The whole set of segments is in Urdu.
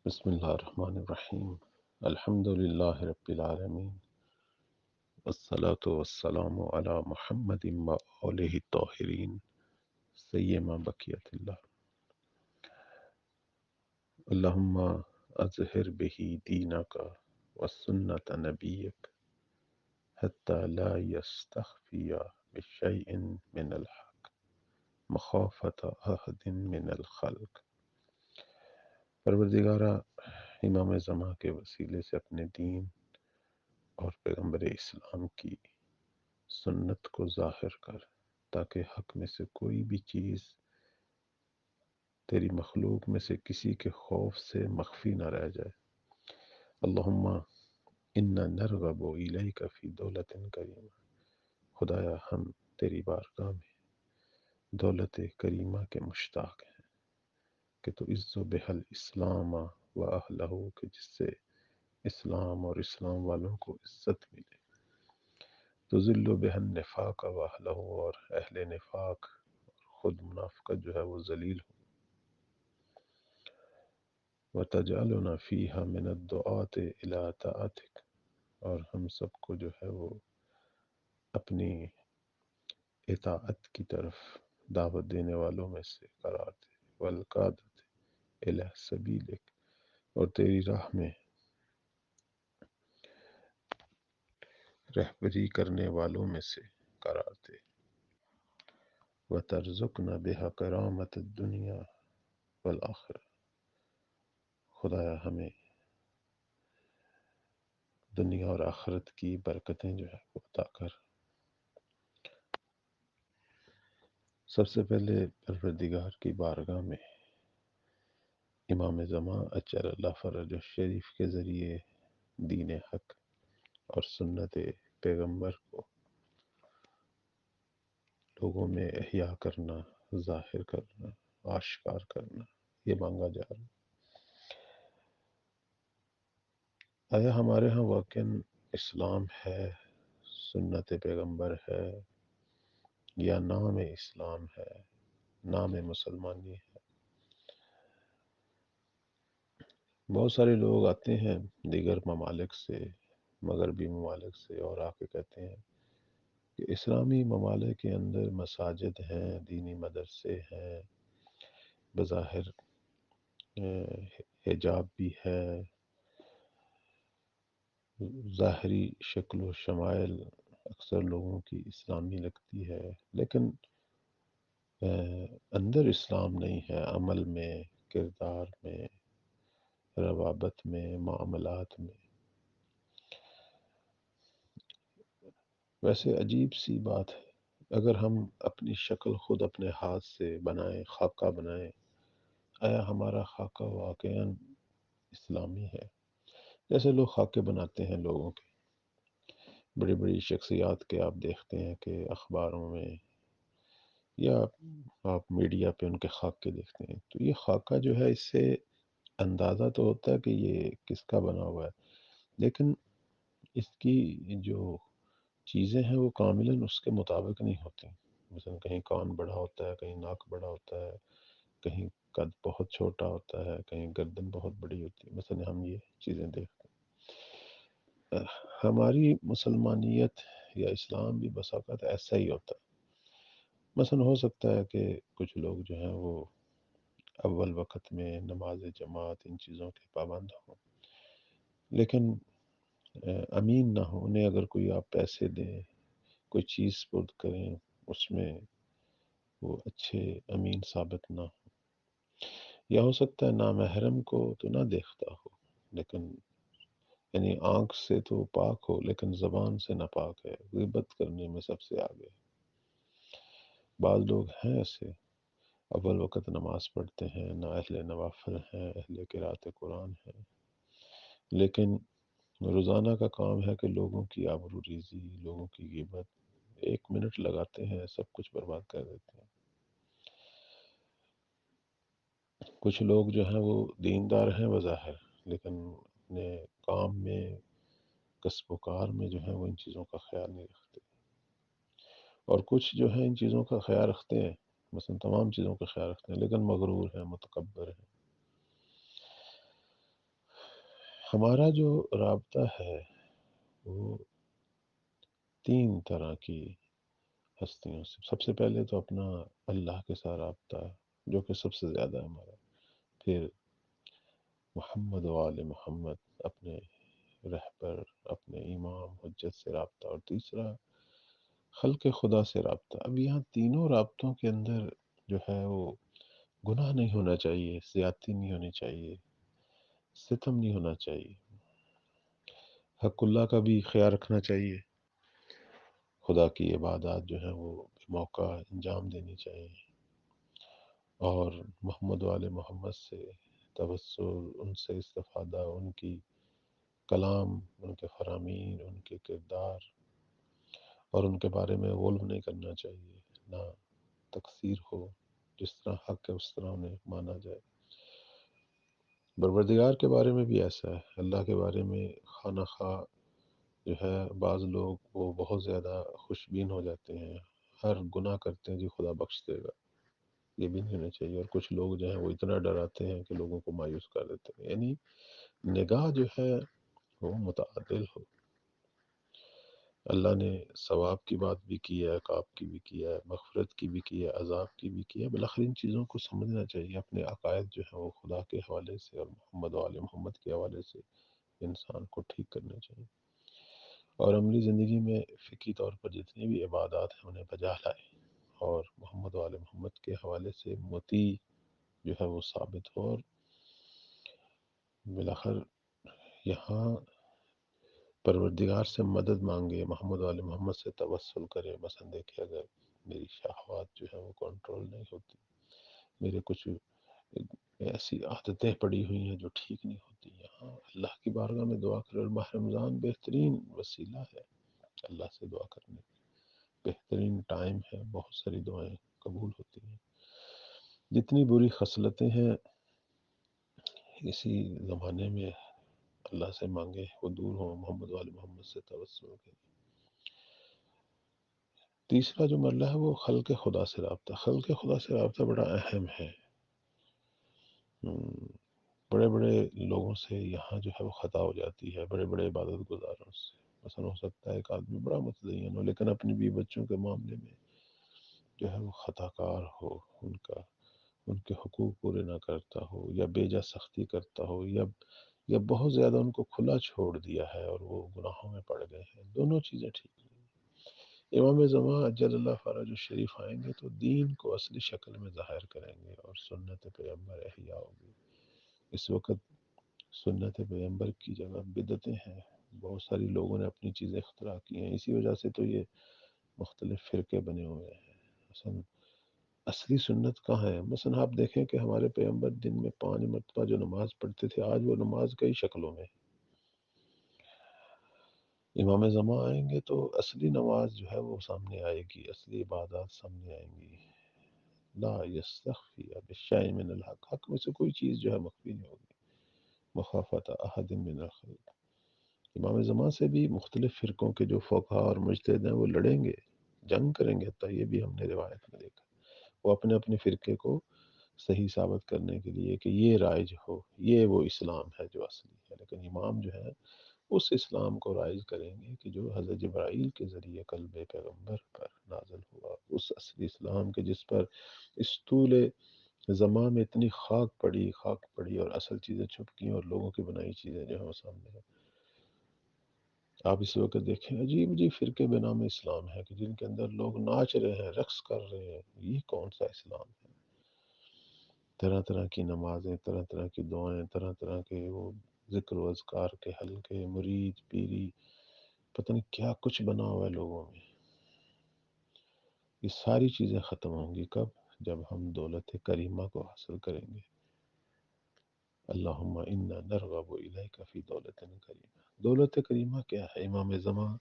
بسم اللہ الرحمن الرحیم۔ الحمد للہ رب العالمین، والصلاة والسلام علی محمد و آلہ الطاہرین سیما بقیت اللہ۔ اللہم اظہر بہ دینک وسنت نبیک حتی لا یستخفی بشیء من الحق مخافۃ احد من الخلق۔ پروردگارہ، امام زمان کے وسیلے سے اپنے دین اور پیغمبر اسلام کی سنت کو ظاہر کر، تاکہ حق میں سے کوئی بھی چیز تیری مخلوق میں سے کسی کے خوف سے مخفی نہ رہ جائے۔ اللہم انا نرغب الیک فی دولت کریمہ، خدایا ہم تیری بارگاہ میں دولت کریمہ کے مشتاق ہیں کہ تو عز بہل اسلام و اہلہ، کہ جس سے اسلام اور اسلام والوں کو عزت ملے، تو ذل بہ النفاق و اہلہ، اور اہل نفاق خود منافقت جو ہے وہ ذلیل ہو۔ وتجعلنا فیہا من الدعاة الی طاعتک، اور ہم سب کو جو ہے وہ اپنی اطاعت کی طرف دعوت دینے والوں میں سے قرار دے، والقادۃ الی سبیلک، اور تیری راہ میں رہبری کرنے والوں میں سے قرار دے۔ وترزقنا بها کرامۃ الدنیا والآخرہ، خدایا ہمیں دنیا اور آخرت کی برکتیں جو ہے وہ عطا کر۔ سب سے پہلے پروردگار کی بارگاہ میں امام زمان اجل اللہ فرج الشریف کے ذریعے دین حق اور سنت پیغمبر کو لوگوں میں احیاء کرنا، ظاہر کرنا، آشکار کرنا، یہ مانگا جا رہا ہے۔ آیا ہمارے ہاں واقعاً اسلام ہے، سنت پیغمبر ہے، یا نام اسلام ہے، نام مسلمانی ہے؟ بہت سارے لوگ آتے ہیں دیگر ممالک سے، مغربی ممالک سے، اور آ کے کہتے ہیں کہ اسلامی ممالک کے اندر مساجد ہیں، دینی مدرسے ہیں، بظاہر حجاب بھی ہے، ظاہری شکل و شمائل اکثر لوگوں کی اسلامی لگتی ہے، لیکن اندر اسلام نہیں ہے، عمل میں، کردار میں، روابط میں، معاملات میں۔ ویسے عجیب سی بات ہے، اگر ہم اپنی شکل خود اپنے ہاتھ سے بنائیں، خاکہ بنائیں، آیا ہمارا خاکہ واقعاً اسلامی ہے؟ جیسے لوگ خاکے بناتے ہیں لوگوں کے، بڑی بڑی شخصیات کے، آپ دیکھتے ہیں کہ اخباروں میں یا آپ میڈیا پہ ان کے خاکے دیکھتے ہیں، تو یہ خاکہ جو ہے، اس سے اندازہ تو ہوتا ہے کہ یہ کس کا بنا ہوا ہے، لیکن اس کی جو چیزیں ہیں وہ کاملاً اس کے مطابق نہیں ہوتی۔ مثلا کہیں کان بڑا ہوتا ہے، کہیں ناک بڑا ہوتا ہے، کہیں قد بہت چھوٹا ہوتا ہے، کہیں گردن بہت بڑی ہوتی ہے، مثلا ہم یہ چیزیں دیکھتے ہیں۔ ہماری مسلمانیت یا اسلام بھی بس اوقات ایسا ہی ہوتا ہے۔ مثلا ہو سکتا ہے کہ کچھ لوگ جو ہیں وہ اول وقت میں نماز جماعت ان چیزوں کے پابند ہوں، لیکن امین نہ ہو، انہیں اگر کوئی آپ پیسے دیں، کوئی چیز سپرد کریں، اس میں وہ اچھے امین ثابت نہ ہو، یا ہو سکتا ہے نامحرم کو تو نہ دیکھتا ہو، لیکن یعنی آنکھ سے تو پاک ہو لیکن زبان سے ناپاک ہے، غیبت کرنے میں سب سے آگے ہے۔ بعض لوگ ہیں ایسے، اول وقت نماز پڑھتے ہیں، نہ اہل نوافل ہیں، اہل قرأت قرآن ہیں، لیکن روزانہ کا کام ہے کہ لوگوں کی آبرو ریزی، لوگوں کی غیبت، 1 منٹ لگاتے ہیں سب کچھ برباد کر دیتے ہیں۔ کچھ لوگ جو ہیں وہ دیندار ہیں بظاہر، لیکن اپنے کام میں، کسب و کار میں جو ہے وہ ان چیزوں کا خیال نہیں رکھتے، اور کچھ جو ہیں ان چیزوں کا خیال رکھتے ہیں، مثلا تمام چیزوں کا خیال رکھتے ہیں، لیکن مغرور ہیں، متکبر ہیں۔ ہمارا جو رابطہ ہے وہ 3 طرح کی ہستیوں سے۔ سب سے پہلے تو اپنا اللہ کے ساتھ رابطہ، جو کہ سب سے زیادہ ہے ہمارا۔ پھر محمد و آل محمد، اپنے رہبر، اپنے امام حجت سے رابطہ، اور تیسرا خلق خدا سے رابطہ۔ اب یہاں تینوں رابطوں کے اندر جو ہے وہ گناہ نہیں ہونا چاہیے، زیادتی نہیں ہونی چاہیے، ستم نہیں ہونا چاہیے، حق اللہ کا بھی خیال رکھنا چاہیے، خدا کی عبادات جو ہیں وہ موقع انجام دینی چاہیے، اور محمد و آل محمد سے توسل، ان سے استفادہ، ان کی کلام، ان کے فرامین، ان کے کردار اور ان کے بارے میں غلو نہیں کرنا چاہیے، نہ تقصیر ہو، جس طرح حق ہے اس طرح انہیں مانا جائے۔ پروردگار کے بارے میں بھی ایسا ہے، اللہ کے بارے میں خواہ خواہ جو ہے بعض لوگ وہ بہت زیادہ خوش بین ہو جاتے ہیں، ہر گناہ کرتے ہیں جی خدا بخش دے گا، یہ بھی نہیں ہونا چاہیے۔ اور کچھ لوگ جو ہیں وہ اتنا ڈراتے ہیں کہ لوگوں کو مایوس کر دیتے ہیں۔ یعنی نگاہ جو ہے وہ متعادل ہو۔ اللہ نے ثواب کی بات بھی کی ہے، عقاب کی بھی کی ہے، مغفرت کی بھی کی ہے، عذاب کی بھی کی ہے۔ بالآخر ان چیزوں کو سمجھنا چاہیے، اپنے عقائد جو ہیں وہ خدا کے حوالے سے اور محمد و آل محمد کے حوالے سے انسان کو ٹھیک کرنا چاہیے، اور عملی زندگی میں فقہی طور پر جتنی بھی عبادات ہیں انہیں بجا لائے، اور محمد و آل محمد کے حوالے سے مطیع جو ہے وہ ثابت ہو۔ اور بالآخر یہاں پروردگار سے مدد مانگے، محمد و آل محمد سے توسل کرے۔ مثلا دیکھیں، اگر میری شہوات جو ہے وہ کنٹرول نہیں ہوتی، میرے کچھ ایسی عادتیں پڑی ہوئی ہیں جو ٹھیک نہیں ہوتی، یہاں اللہ کی بارگاہ میں دعا کرے۔ اور ماہ رمضان بہترین وسیلہ ہے اللہ سے دعا کرنے کا، بہترین ٹائم ہے، بہت ساری دعائیں قبول ہوتی ہیں۔ جتنی بری خصلتیں ہیں اسی زمانے میں اللہ سے مانگے وہ دور ہوں، محمد وال محمد سے توسل کرے۔ تیسرا جو مرحلہ ہے وہ خلق خدا سے رابطہ۔ خلق خدا سے رابطہ بڑا اہم ہے۔ بڑے بڑے لوگوں سے یہاں جو ہے وہ خطا ہو جاتی ہے، بڑے بڑے عبادت گزاروں سے۔ مثلا ہو سکتا ہے ایک آدمی بڑا متدین ہو لیکن اپنی بیوی بچوں کے معاملے میں جو ہے وہ خطا کار ہو، ان کے حقوق پورے نہ کرتا ہو، یا بیجا سختی کرتا ہو، یا بہت زیادہ ان کو کھلا چھوڑ دیا ہے اور وہ گناہوں میں پڑ گئے ہیں۔ دونوں چیزیں ٹھیک نہیں۔ امام زمان اجل اللہ فرج الشریف آئیں گے تو دین کو اصلی شکل میں ظاہر کریں گے اور سنت پیغمبر احیاء ہوگی۔ اس وقت سنت پیغمبر کی جگہ بدعتیں ہیں، بہت ساری لوگوں نے اپنی چیزیں اختراع کی ہیں، اسی وجہ سے تو یہ مختلف فرقے بنے ہوئے ہیں۔ مثلا اصلی سنت کہاں ہے؟ مثلا آپ دیکھیں کہ ہمارے پیغمبر دن میں 5 مرتبہ جو نماز پڑھتے تھے، آج وہ نماز کئی شکلوں میں۔ امام زمان آئیں گے تو اصلی نماز جو ہے وہ سامنے آئے گی، اصلی عبادات سامنے آئیں گی۔ لا یستخفی بالشیء من الحق، حق میں سے کوئی چیز جو ہے مخفی نہیں ہوگی۔ مخافت احد من الخلق، امام زمان سے بھی مختلف فرقوں کے جو فقہا اور مجتہد ہیں وہ لڑیں گے، جنگ کریں گے، حتیٰ یہ بھی ہم نے روایت میں دیکھا۔ وہ اپنے اپنے فرقے کو صحیح ثابت کرنے کے لیے کہ یہ رائج ہو، یہ وہ اسلام ہے جو اصلی ہے، لیکن امام جو ہے اس اسلام کو رائج کریں گے کہ جو حضرت جبرائیل کے ذریعے قلب پیغمبر پر نازل ہوا، اس اصلی اسلام کے جس پر اس طول زمان میں اتنی خاک پڑی اور اصل چیزیں چھپ گئیں اور لوگوں کی بنائی چیزیں جو ہیں وہ سامنے ہیں۔ آپ اس وقت دیکھیں عجیب عجیب فرقے بے نام اسلام ہے کہ جن کے اندر لوگ ناچ رہے ہیں، رقص کر رہے ہیں، یہ کون سا اسلام ہے؟ طرح طرح کی نمازیں، طرح طرح کی دعائیں، طرح طرح کے وہ ذکر و اذکار کے حلقے، مرید پیری، پتہ نہیں کیا کچھ بنا ہوا ہے لوگوں میں۔ یہ ساری چیزیں ختم ہوں گی کب؟ جب ہم دولت کریمہ کو حاصل کریں گے۔ اللہم انا نرغب الیک فی دولت کریمہ۔ دولت کریمہ کیا ہے؟ امام زمان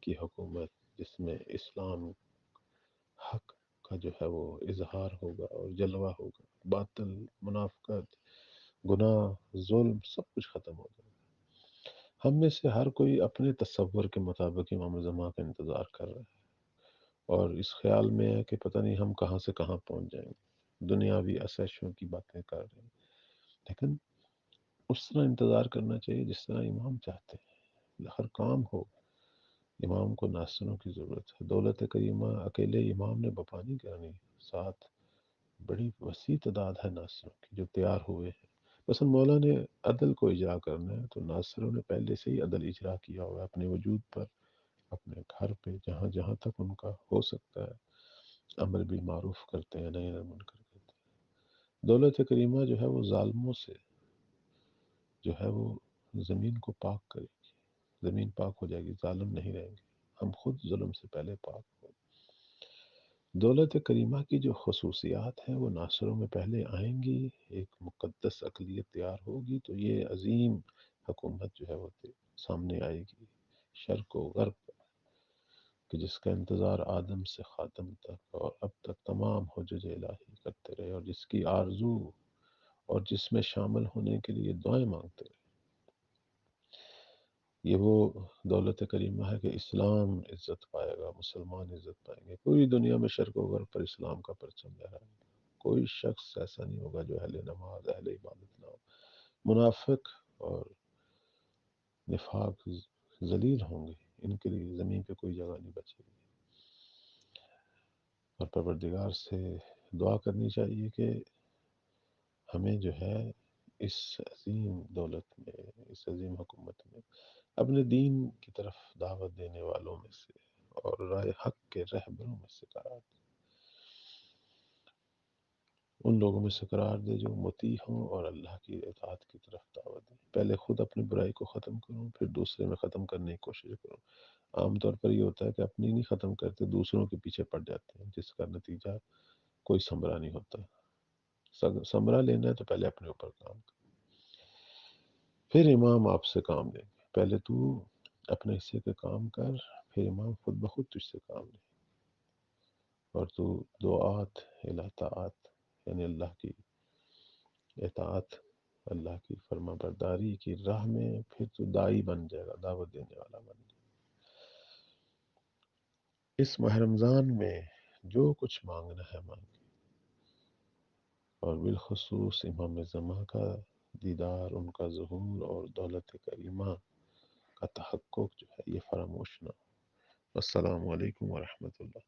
کی حکومت، جس میں اسلام حق کا جو ہے وہ اظہار ہوگا اور جلوہ ہوگا، باطل، منافقت، گناہ، ظلم، سب کچھ ختم ہو جائے گا۔ ہم میں سے ہر کوئی اپنے تصور کے مطابق امام زمان کا انتظار کر رہا ہے، اور اس خیال میں ہے کہ پتہ نہیں ہم کہاں سے کہاں پہنچ جائیں گے، دنیاوی عشائشوں کی باتیں کر رہے ہیں۔ لیکن اس طرح انتظار کرنا چاہیے جس طرح امام چاہتے ہیں ہر کام ہو۔ امام کو ناصروں کی ضرورت ہے، دولت کریمہ اکیلے امام نے بپا نہیں کرنی، ساتھ بڑی وسیع تعداد ہے ناصروں کی جو تیار ہوئے ہیں۔ مثلا مولا نے عدل کو اجرا کرنا ہے تو ناصروں نے پہلے سے ہی عدل اجرا کیا ہوا ہے اپنے وجود پر، اپنے گھر پہ، جہاں جہاں تک ان کا ہو سکتا ہے امر بالمعروف کرتے ہیں، نہی عن المنکر کرتے ہیں۔ دولت کریمہ جو ہے وہ ظالموں سے جو ہے وہ زمین کو پاک کرے گی، زمین پاک ہو جائے گی، ظالم نہیں رہیں گے، ہم خود ظلم سے پہلے پاک ہو۔ دولت کریمہ کی جو خصوصیات ہیں وہ ناصروں میں پہلے آئیں گی، ایک مقدس اقلیت تیار ہوگی تو یہ عظیم حکومت جو ہے وہ سامنے آئے گی، شرق و غرب، کہ جس کا انتظار آدم سے خاتم تک اور اب تک تمام حجج الہی کرتے رہے، اور جس کی آرزو اور جس میں شامل ہونے کے لیے دعائیں مانگتے رہے۔ یہ وہ دولت کریمہ ہے کہ اسلام عزت پائے گا، مسلمان عزت پائیں گے، پوری دنیا میں شرق و غرب پر اسلام کا پرچم لہرائے گا۔ کوئی شخص ایسا نہیں ہوگا جو اہل نماز، اہل عبادت نہ ہو۔ منافق اور نفاق ذلیل ہوں گے، ان کے لیے زمین پہ کوئی جگہ نہیں بچے گی۔ اور پروردگار سے دعا کرنی چاہیے کہ ہمیں جو ہے اس عظیم دولت میں، اس عظیم حکومت میں اپنے دین کی طرف دعوت دینے والوں میں سے اور راہ حق کے رہبروں میں سے قرار دے، ان لوگوں میں سے قرار دے جو مطیع ہوں اور اللہ کی اطاعت کی طرف دعوت دیں۔ پہلے خود اپنی برائی کو ختم کروں، پھر دوسرے میں ختم کرنے کی کوشش کروں۔ عام طور پر یہ ہوتا ہے کہ اپنی نہیں ختم کرتے، دوسروں کے پیچھے پڑ جاتے ہیں، جس کا نتیجہ کوئی ثمرہ نہیں ہوتا۔ ثمرہ لینا ہے تو پہلے اپنے اوپر کام کرو، پھر امام آپ سے کام لیں گے۔ پہلے تو اپنے حصے کے کام کر، پھر امام خود بخود تجھ سے کام لیں، اور تو دعات الی طاعت، یعنی اللہ کی اطاعت، اللہ کی فرما برداری کی راہ میں پھر تو داعی بن جائے گا، دعوت دینے والا بن جائے گا۔ اس ماہ رمضان میں جو کچھ مانگنا ہے مانگ، اور بالخصوص امام زمان کا دیدار، ان کا ظہور اور دولت کریمہ کا تحقق جو ہے یہ فراموش نہ ہو۔ السلام علیکم ورحمۃ اللہ۔